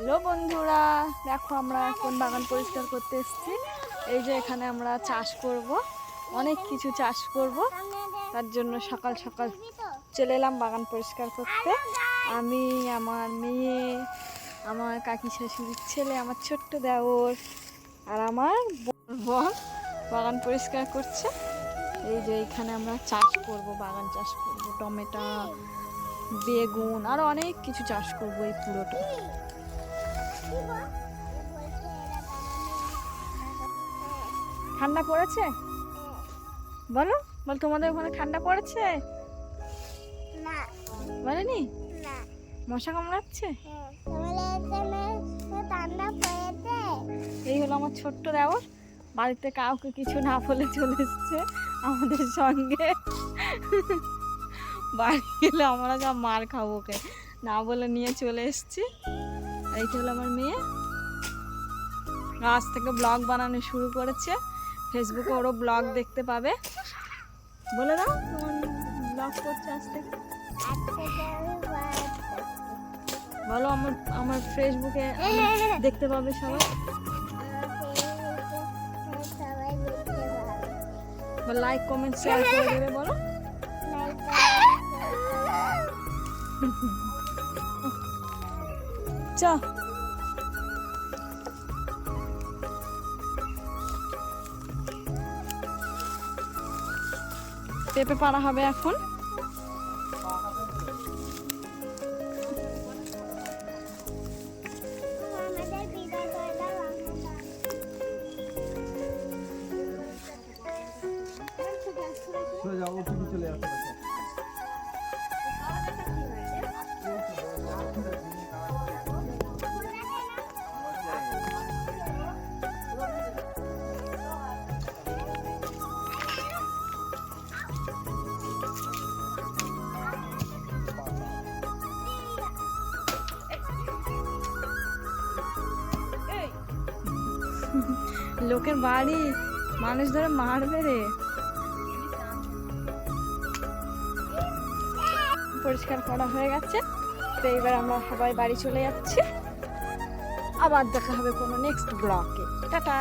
Hello বন্ধুরা, দেখো আমরা এখন বাগান পরিষ্কার করতে এসেছি। এই যে এখানে আমরা চাষ করব, অনেক কিছু চাষ করব, তার জন্য সকাল সকাল চলে এলাম বাগান পরিষ্কার করতে। আমি, আমার মেয়ে, আমার কাকি শাশুড়ির ছেলে, আমার ছোট্ট দেওর আর আমার বোন বাগান পরিষ্কার করছে। এই যে এখানে আমরা চাষ করব, বাগান চাষ করব, টমেটো, বেগুন আর অনেক কিছু চাষ করব এই পুরোটা। ঠান্ডা পড়েছে? বলো বল, তোমাদের ওখানে ঠান্ডা পড়েছে? না, বলেনি? না। মশা কামড়াচ্ছে? ঠান্ডা পড়েছে। এই হলো আমার ছোট্ট দেওর, বাড়িতে কাউকে কিছু না বলে চলে এসছে আমাদের সঙ্গে। বাড়ি গেলে আমরা যা মার খাবো, ওকে না বলে নিয়ে চলে এসছি। এইটা হলো আমার মেয়ে, আজ থেকে ব্লগ বানানো শুরু করেছে। ফেসবুকে ওরও ব্লগ দেখতে পাবে। বলে দাও তোমার ব্লগ করছে আজ থেকে। বলো, আমার ফেসবুকে দেখতে পাবে সবাই। লাইক কমেন্ট শেয়ার করে দেবে। বলো চ পেঁপে পাড়া হবে এখন। লোকের বাড়ি মানুষ ধরে মারবে রে। পরিষ্কার করা হয়ে গেছে, তো এবার আমরা সবাই বাড়ি চলে যাচ্ছি। আবার দেখা হবে কোনো নেক্সট ব্লগে। টাটা।